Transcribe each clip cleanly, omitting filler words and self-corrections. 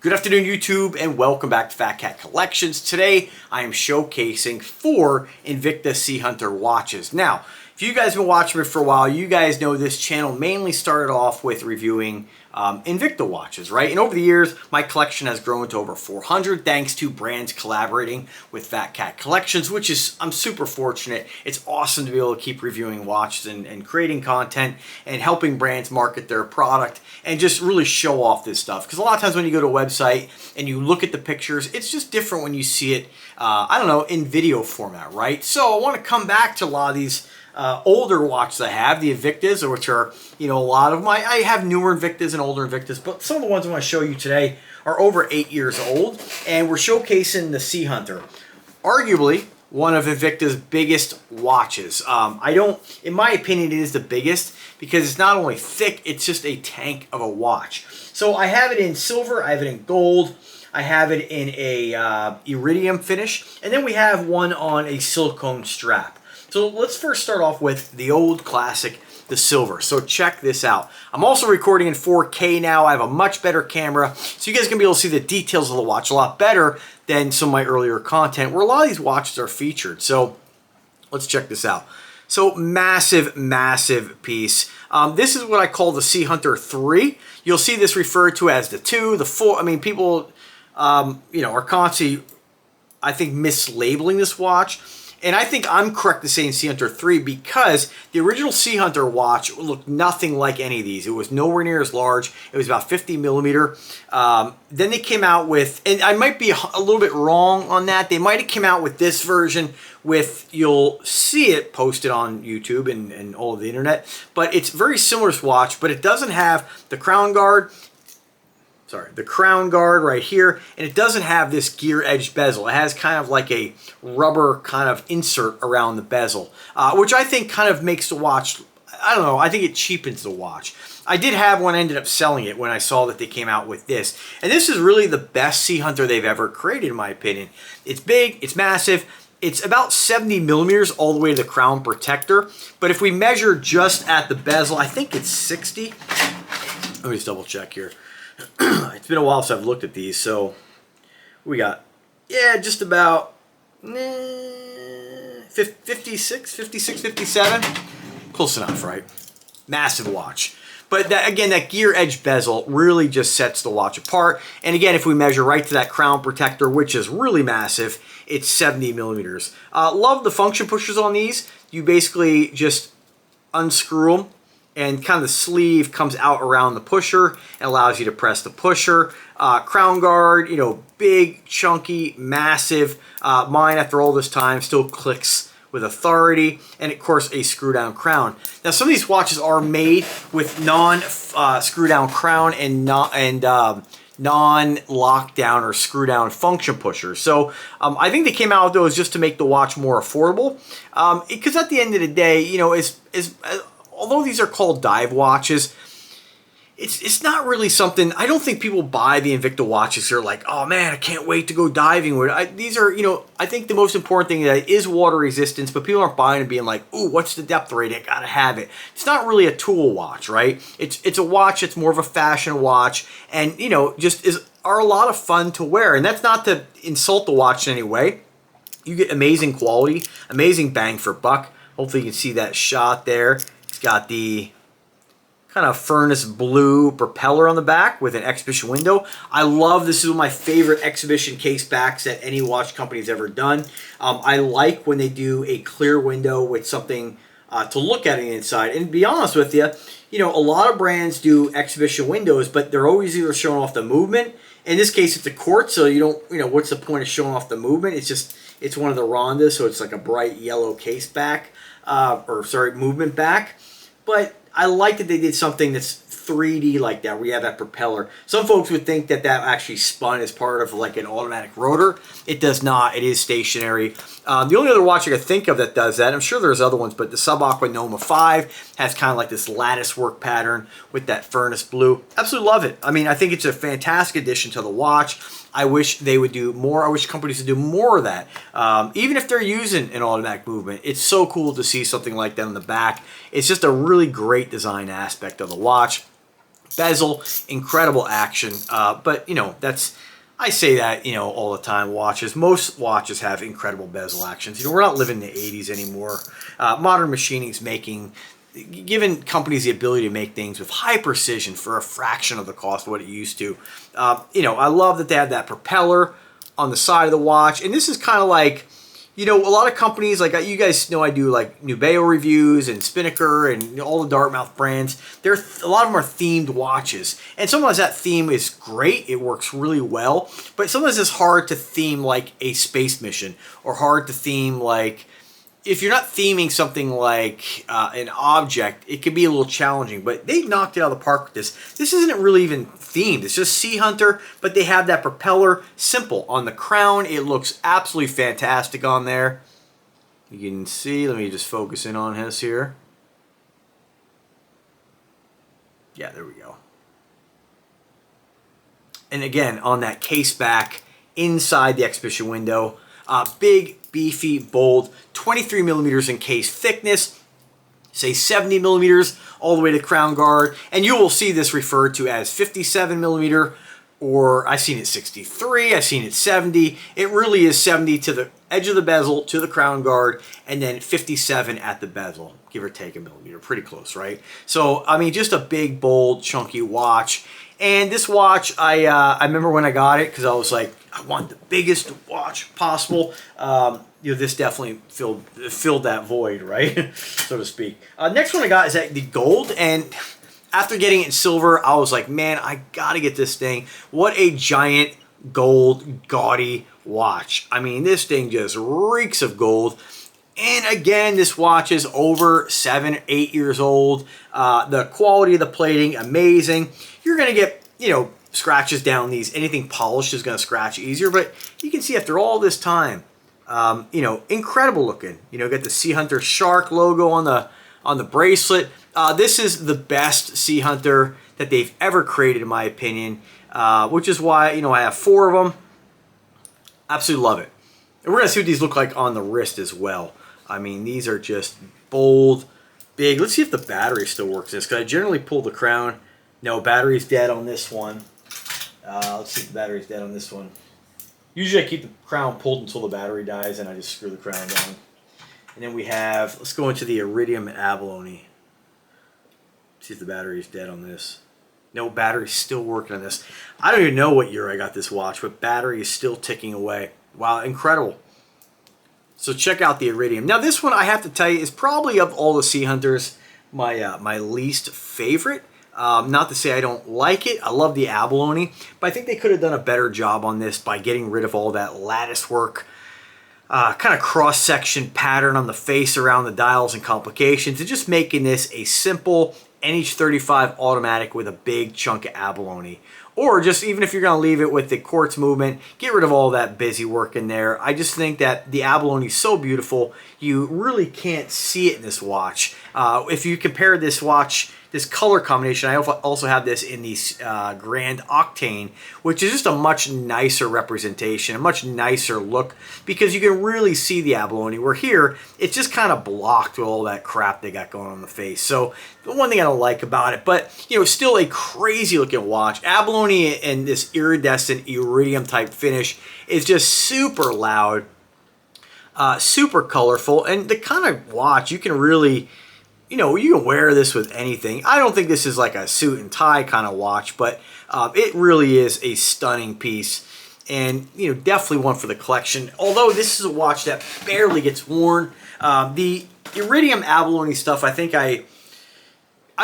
Good afternoon, YouTube, and welcome back to Fat Cat Collections. Today, I am showcasing 4 Invicta Sea Hunter watches. Now, if you guys have been watching me for a while, you guys know this channel mainly started off with reviewing Invicta watches, right? And over the years, my collection has grown to over 400 thanks to brands collaborating with Fat Cat Collections, which is, I'm super fortunate. It's awesome to be able to keep reviewing watches and creating content and helping brands market their product and just really show off this stuff. Because a lot of times when you go to a website and you look at the pictures, it's just different when you see it, I don't know, in video format, right? So I want to come back to a lot of these older watches I have, the Invictas, which are, you know, a lot of my, I have newer Invictas and older Invictas, but some of the ones I want to show you today are over 8 years old, and we're showcasing the Sea Hunter. Arguably, one of Invicta's biggest watches. In my opinion, it is the biggest because it's not only thick, it's just a tank of a watch. So I have it in silver, I have it in gold, I have it in a Iridium finish, and then we have one on a silicone strap. So let's first start off with the old classic, the silver. So check this out. I'm also recording in 4K now. I have a much better camera, so you guys can be able to see the details of the watch a lot better than some of my earlier content where a lot of these watches are featured. So let's check this out. So massive, massive piece. This is what I call the Sea Hunter III. You'll see this referred to as the 2, the 4. I mean, people, you know, are constantly, I think, mislabeling this watch. And I think I'm correct to say Sea Hunter 3 because the original Sea Hunter watch looked nothing like any of these. It was nowhere near as large. It was about 50 millimeter. Then they came out with, and I might be a little bit wrong on that, they might have come out with this version with, you'll see it posted on YouTube and all of the internet, but it's very similar to this watch, but it doesn't have the crown guard. Sorry, the crown guard right here, and it doesn't have this gear edge bezel. It has kind of like a rubber kind of insert around the bezel, which I think kind of makes the watch, I don't know, I think it cheapens the watch. I did have one, ended up selling it when I saw that they came out with this. And this is really the best Sea Hunter they've ever created, in my opinion. It's big, it's massive, it's about 70 millimeters all the way to the crown protector. But if we measure just at the bezel, I think it's 60. Let me just double check here. It's been a while since I've looked at these, so we got, yeah, just about 56, 57. Close enough, right? Massive watch. But that, again, that gear edge bezel really just sets the watch apart. And again, if we measure right to that crown protector, which is really massive, it's 70 millimeters. Love the function pushers on these. You basically just unscrew them, and kind of the sleeve comes out around the pusher and allows you to press the pusher. Crown guard, you know, big, chunky, massive. Mine, after all this time, still clicks with authority. And of course, a screw down crown. Now, some of these watches are made with non-screw down crown and non-lockdown or screw down function pushers. So I think they came out with those just to make the watch more affordable. Because at the end of the day, you know, although these are called dive watches, it's not really something, I don't think people buy the Invicta watches. They're like, oh man, I can't wait to go diving with it. These are, you know, I think the most important thing is water resistance, but people aren't buying and being like, ooh, what's the depth rating? I gotta have it. It's not really a tool watch, right? It's a watch, it's more of a fashion watch, and, you know, just are a lot of fun to wear. And that's not to insult the watch in any way. You get amazing quality, amazing bang for buck. Hopefully you can see that shot there. It's got the kind of furnace blue propeller on the back with an exhibition window. I love, this is one of my favorite exhibition case backs that any watch company's ever done. I like when they do a clear window with something to look at on the inside. And to be honest with you, you know, a lot of brands do exhibition windows, but they're always either showing off the movement. In this case, it's a quartz, so you don't, you know, what's the point of showing off the movement? It's just, it's one of the Rondas, so it's like a bright yellow case back, movement back. But I like that they did something that's 3D like that, where you have that propeller. Some folks would think that that actually spun as part of like an automatic rotor. It does not. It is stationary. The only other watch I could think of that does that, I'm sure there's other ones, but the Sub-Aqua Noma 5 has kind of like this lattice work pattern with that furnace blue. Absolutely love it. I mean, I think it's a fantastic addition to the watch. I wish they would do more. I wish companies would do more of that. Even if they're using an automatic movement, it's so cool to see something like that on the back. It's just a really great design aspect of the watch. Bezel, incredible action. But, you know, I say that, you know, all the time. Most watches have incredible bezel actions. You know, we're not living in the 80s anymore. Modern machining is giving companies the ability to make things with high precision for a fraction of the cost of what it used to. You know, I love that they have that propeller on the side of the watch. And this is kind of like, you know, a lot of companies, like you guys know I do like Nubeo reviews and Spinnaker and all the Dartmouth brands. A lot of them are themed watches. And sometimes that theme is great. It works really well. But sometimes it's hard to theme like a space mission, or hard to theme like, if you're not theming something like an object, it can be a little challenging. But they knocked it out of the park with this. This isn't really even themed. It's just Sea Hunter, but they have that propeller, simple. On the crown, it looks absolutely fantastic on there. You can see, let me just focus in on his here. Yeah, there we go. And again, on that case back, inside the exhibition window, big, beefy, bold, 23 millimeters in case thickness, say 70 millimeters all the way to crown guard, and you will see this referred to as 57 millimeter, or I've seen it 63, I've seen it 70. It really is 70 to the edge of the bezel, to the crown guard, and then 57 at the bezel, give or take a millimeter, pretty close, right? So, I mean, just a big, bold, chunky watch. And this watch, I remember when I got it, because I was like, I want the biggest watch possible. You know, this definitely filled that void, right, so to speak. Next one I got is the gold, and after getting it in silver, I was like, man, I gotta get this thing. What a giant gold, gaudy watch. I mean, this thing just reeks of gold. And again, this watch is over 7, 8 years old. The quality of the plating, amazing. You're gonna get, you know, scratches down these. Anything polished is gonna scratch easier, but you can see after all this time, you know, incredible looking. You know, got the Sea Hunter shark logo on the bracelet. This is the best Sea Hunter that they've ever created, in my opinion, which is why, you know, I have 4 of them. Absolutely love it. And we're gonna see what these look like on the wrist as well. I mean, these are just bold, big. Let's see if the battery still works in this, because I generally pull the crown. No, battery's dead on this one. Let's see if the battery's dead on this one. Usually I keep the crown pulled until the battery dies, and I just screw the crown down. And then we have, let's go into the Iridium abalone. See if the battery is dead on this. No, battery's still working on this. I don't even know what year I got this watch, but battery is still ticking away. Wow, incredible. So check out the Iridium. Now this one, I have to tell you, is probably of all the Sea Hunters my least favorite. Not to say I don't like it. I love the abalone, but I think they could have done a better job on this by getting rid of all that lattice work, kind of cross-section pattern on the face around the dials and complications, and just making this a simple NH35 automatic with a big chunk of abalone. Or just, even if you're going to leave it with the quartz movement, get rid of all that busy work in there. I just think that the abalone is so beautiful, you really can't see it in this watch. If you compare this watch, this color combination, I also have this in the Grand Octane, which is just a much nicer representation, a much nicer look, because you can really see the abalone, where here, it's just kind of blocked with all that crap they got going on the face. So, the one thing I don't like about it, but, you know, still a crazy looking watch. Abalone and this iridescent iridium type finish is just super loud, super colorful, and the kind of watch you can really, you know, you can wear this with anything. I don't think this is like a suit and tie kind of watch, but it really is a stunning piece, and, you know, definitely one for the collection. Although this is a watch that barely gets worn. The Iridium abalone stuff, I think I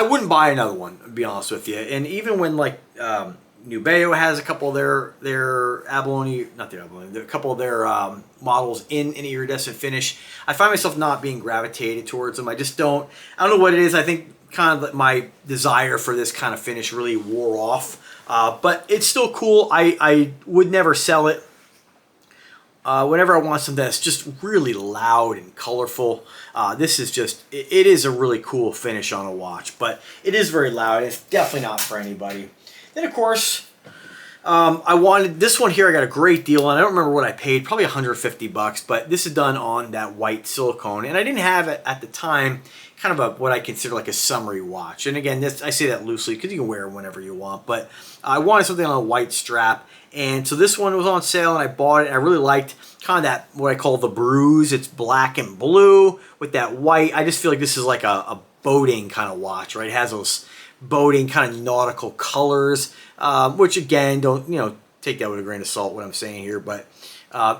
wouldn't buy another one, to be honest with you. And even when, like, Nubeo has a couple of their abalone, not their abalone, a couple of their models in an iridescent finish, I find myself not being gravitated towards them. I don't know what it is. I think kind of my desire for this kind of finish really wore off. But it's still cool. I would never sell it. Whenever I want something that's just really loud and colorful, this is just, it is a really cool finish on a watch, but it is very loud. It's definitely not for anybody. Then, of course, I wanted this one here. I got a great deal, and I don't remember what I paid, probably 150 bucks, but this is done on that white silicone, and I didn't have it at the time, kind of what I consider like a summery watch. And again, I say that loosely because you can wear it whenever you want, but I wanted something on a white strap, and so this one was on sale, and I bought it. I really liked kind of that, what I call the bruise. It's black and blue with that white. I just feel like this is like a boating kind of watch, right? It has those boating kind of nautical colors, which again, don't, take that with a grain of salt what I'm saying here, but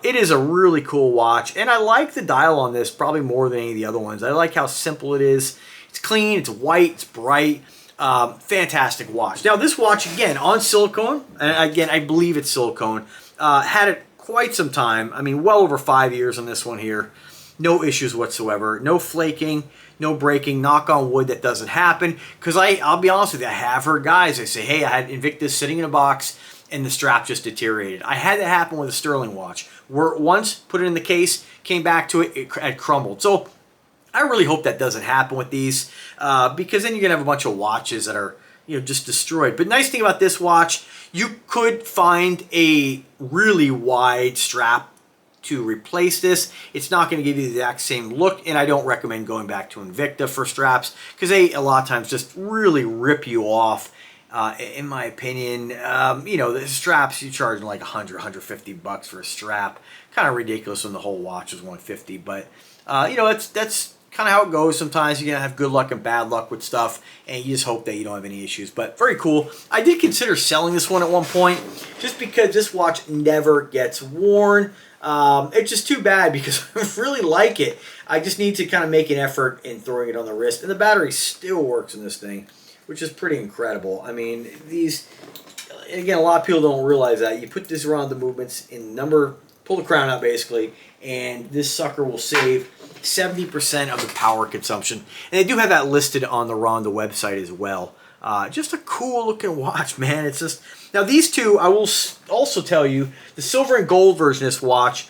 it is a really cool watch, and I like the dial on this probably more than any of the other ones. I like how simple it is. It's clean, it's white, it's bright. Fantastic watch. Now this watch, again, on silicone, and again, I believe it's silicone, had it quite some time. I mean, well over 5 years on this one here. No issues whatsoever. No flaking, no breaking. Knock on wood that doesn't happen. Because I'll be honest with you, I have heard guys, they say, hey, I had Invictus sitting in a box and the strap just deteriorated. I had that happen with a Sterling watch. Where once, put it in the case, came back to it, it had crumbled. So I really hope that doesn't happen with these, because then you're going to have a bunch of watches that are just destroyed. But nice thing about this watch, you could find a really wide strap to replace this. It's not going to give you the exact same look, and I don't recommend going back to Invicta for straps because they a lot of times just really rip you off. In my opinion, the straps you charge like 100, 150 bucks for a strap. Kind of ridiculous when the whole watch is 150, but that's kind of how it goes. Sometimes you're gonna have good luck and bad luck with stuff, and you just hope that you don't have any issues. But very cool. I did consider selling this one at one point just because this watch never gets worn. It's just too bad because I really like it. I just need to kind of make an effort in throwing it on the wrist, and the battery still works in this thing, which is pretty incredible. I mean, these, again, a lot of people don't realize that. You put this around the movements in number, pull the crown out basically, and this sucker will save 70% of the power consumption. And they do have that listed on the Ronda website as well. Just a cool looking watch, man. It's just, now these two, I will also tell you, the silver and gold version of this watch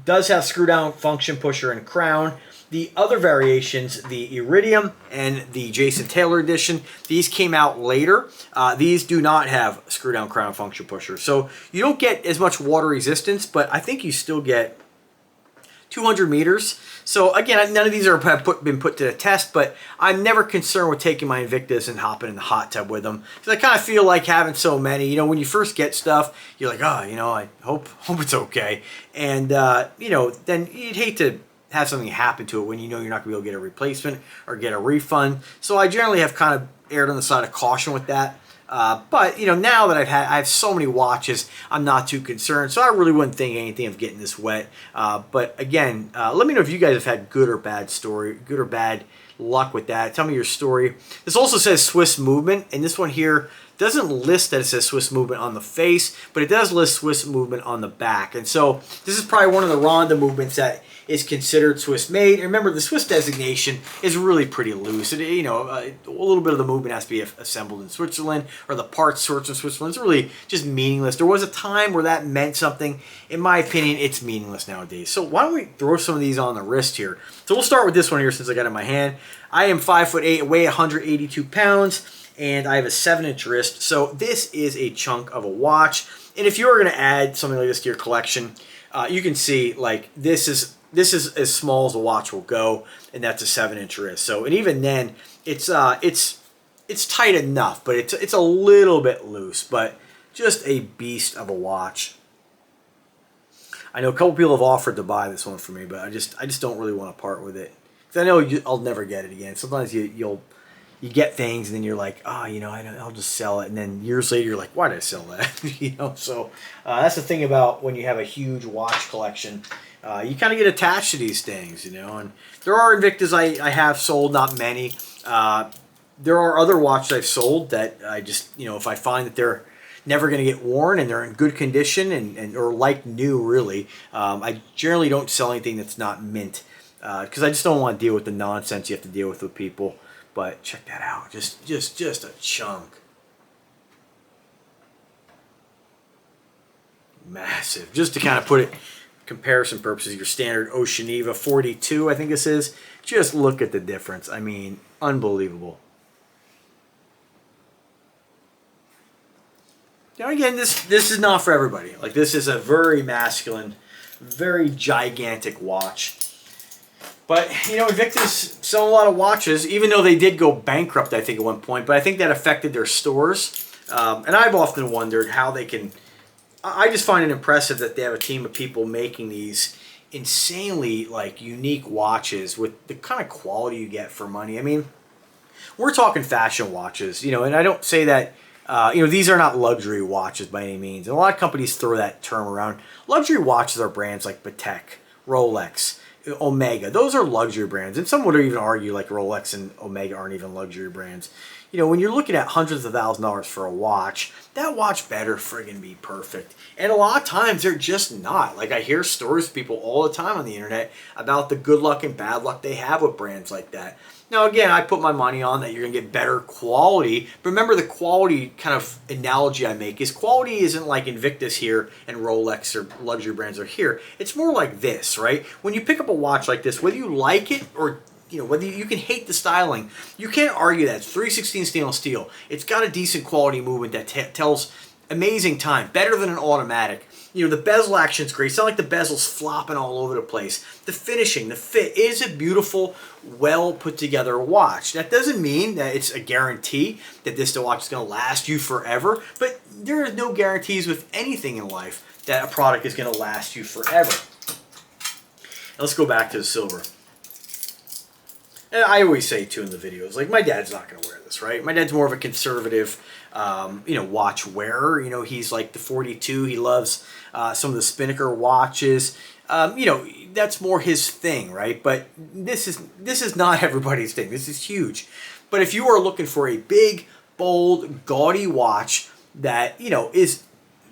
does have screw down function pusher and crown. The other variations, the Iridium and the Jason Taylor edition, these came out later. These do not have screw down crown function pusher. So you don't get as much water resistance, but I think you still get 200 meters. So again, none of these are been put to the test, but I'm never concerned with taking my Invictus and hopping in the hot tub with them. Because I kind of feel like having so many, when you first get stuff, you're like, oh, I hope it's okay. And, then you'd hate to have something happen to it when you're not going to be able to get a replacement or get a refund. So I generally have kind of erred on the side of caution with that. But now that I have so many watches, I'm not too concerned. So I really wouldn't think anything of getting this wet. But again, let me know if you guys have had good or bad luck with that. Tell me your story. This also says Swiss movement, and this one here doesn't list that it says Swiss movement on the face, but it does list Swiss movement on the back. And so this is probably one of the Ronda movements that is considered Swiss made. And remember, the Swiss designation is really pretty loose. A little bit of the movement has to be assembled in Switzerland, or the parts sourced in Switzerland. It's really just meaningless. There was a time where that meant something. In my opinion, it's meaningless nowadays. So why don't we throw some of these on the wrist here? So we'll start with this one here since I got it in my hand. I am 5'8", weigh 182 pounds, and I have a 7-inch wrist. So this is a chunk of a watch. And if you were going to add something like this to your collection, you can see like this is as small as a watch will go, and that's a 7-inch wrist. So, and even then, it's tight enough, but it's a little bit loose, but just a beast of a watch. I know a couple people have offered to buy this one for me, but I just don't really want to part with it, because I know I'll never get it again. Sometimes you get things and then you're like, I'll just sell it, and then years later you're like, why did I sell that? So that's the thing about when you have a huge watch collection. You kind of get attached to these things, and there are Invictas I have sold, not many. There are other watches I've sold that I just, if I find that they're never going to get worn and they're in good condition and or like new, really, I generally don't sell anything that's not mint, because I just don't want to deal with the nonsense you have to deal with people. But check that out, just a chunk. Massive. Just to kind of put it, comparison purposes, your standard Oceaniva 42, I think this is. Just look at the difference. I mean, unbelievable. Now again, this is not for everybody. Like, this is a very masculine, very gigantic watch. But, you know, Invicta's selling a lot of watches, even though they did go bankrupt, I think, at one point. But I think that affected their stores. And I've often wondered how they can... I just find it impressive that they have a team of people making these insanely, like, unique watches with the kind of quality you get for money. I mean, we're talking fashion watches, you know, and I don't say that... you know, these are not luxury watches by any means. And a lot of companies throw that term around. Luxury watches are brands like Patek, Rolex, Omega. Those are luxury brands. And some would even argue like Rolex and Omega aren't even luxury brands. You know, when you're looking at hundreds of $1,000s for a watch, that watch better friggin' be perfect. And a lot of times they're just not. Like, I hear stories of people all the time on the internet about the good luck and bad luck they have with brands like that. Now, again, I put my money on that you're going to get better quality. But remember, the quality kind of analogy I make is quality isn't like Invictus here and Rolex or luxury brands are here. It's more like this, right? When you pick up a watch like this, whether you like it or, you know, whether you can hate the styling, you can't argue that. It's 316 stainless steel. It's got a decent quality movement that tells amazing time, better than an automatic. You know, the bezel action's great. It's not like the bezel's flopping all over the place. The finishing, the fit, is a beautiful, well put together watch. That doesn't mean that it's a guarantee that this watch is going to last you forever, but there are no guarantees with anything in life that a product is going to last you forever. Now let's go back to the silver. And I always say too in the videos, like, my dad's not going to wear this, right? My dad's more of a conservative, you know, watch wearer. You know, he's like the 42. He loves some of the Spinnaker watches. You know, that's more his thing, right? But this is not everybody's thing. This is huge. But if you are looking for a big, bold, gaudy watch that, you know, is...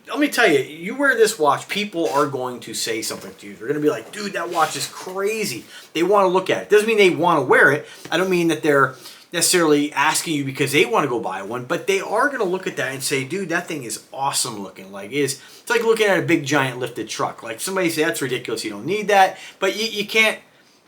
Let me tell you, you wear this watch, people are going to say something to you. They're going to be like, dude, that watch is crazy. They want to look at it. Doesn't mean they want to wear it. I don't mean that they're necessarily asking you because they want to go buy one, but they are going to look at that and say, dude, that thing is awesome looking. Like, it's like looking at a big, giant lifted truck. Like, somebody say, that's ridiculous, you don't need that. But you can't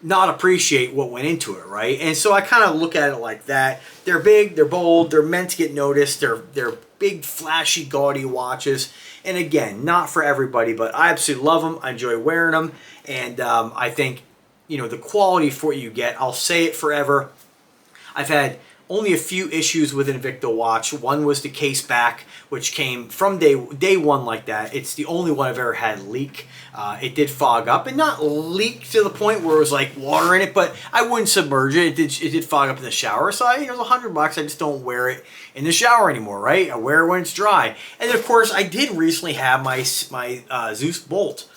not appreciate what went into it, right? And so I kind of look at it like that. They're big, they're bold, they're meant to get noticed, they're big, flashy, gaudy watches. And again, not for everybody, but I absolutely love them. I enjoy wearing them. And I think, you know, the quality for what you get, I'll say it forever. I've had only a few issues with an Invicta watch. One was the case back, which came from day one like that. It's the only one I've ever had leak. It did fog up, and not leak to the point where it was like water in it, but I wouldn't submerge it. It did fog up in the shower, so it was $100. I just don't wear it in the shower anymore, right? I wear it when it's dry. And then, of course, I did recently have my Zeus Bolt.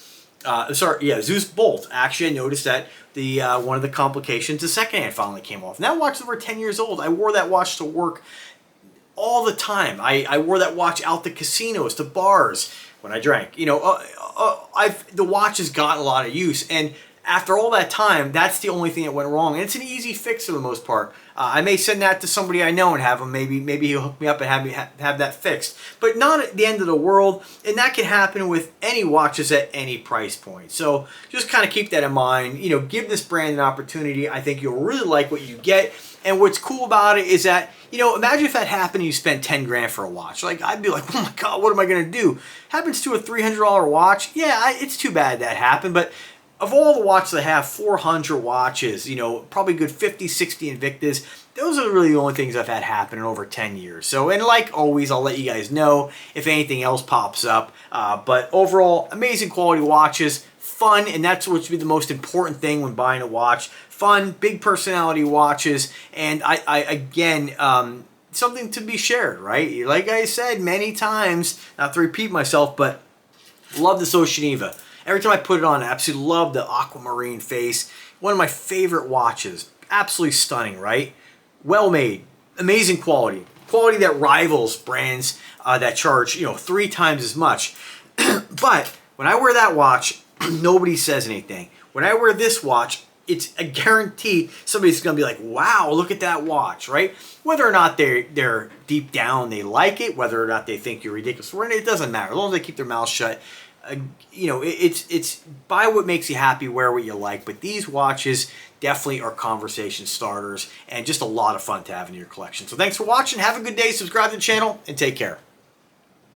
Zeus Bolt. Actually, I noticed that the one of the complications, the second hand finally came off. And that watch is over 10 years old. I wore that watch to work all the time. I wore that watch out to casinos, to bars when I drank. You know, the watch has gotten a lot of use, and after all that time, that's the only thing that went wrong. And it's an easy fix for the most part. I may send that to somebody I know and have him, maybe he'll hook me up and have me have that fixed. But not at the end of the world, and that can happen with any watches at any price point. So just kind of keep that in mind. You know, give this brand an opportunity. I think you'll really like what you get. And what's cool about it is that, you know, imagine if that happened and you spent 10 grand for a watch. Like, I'd be like, oh my God, what am I going to do? Happens to a $300 watch. Yeah, it's too bad that happened, but of all the watches I have, 400 watches, you know, probably good 50, 60 Invictas. Those are really the only things I've had happen in over 10 years. So, and like always, I'll let you guys know if anything else pops up. But overall, amazing quality watches, fun, and that's what should be the most important thing when buying a watch. Fun, big personality watches, and I again, something to be shared, right? Like I said many times, not to repeat myself, but love this Oceaniva. Every time I put it on, I absolutely love the aquamarine face. One of my favorite watches. Absolutely stunning, right? Well made. Amazing quality. Quality that rivals brands that charge, you know, 3 times as much. But when I wear that watch, nobody says anything. When I wear this watch, it's a guarantee somebody's going to be like, wow, look at that watch, right? Whether or not they're deep down, they like it, whether or not they think you're ridiculous, it doesn't matter. As long as they keep their mouth shut. You know, it's buy what makes you happy, wear what you like. But these watches definitely are conversation starters and just a lot of fun to have in your collection. So thanks for watching. Have a good day. Subscribe to the channel and take care.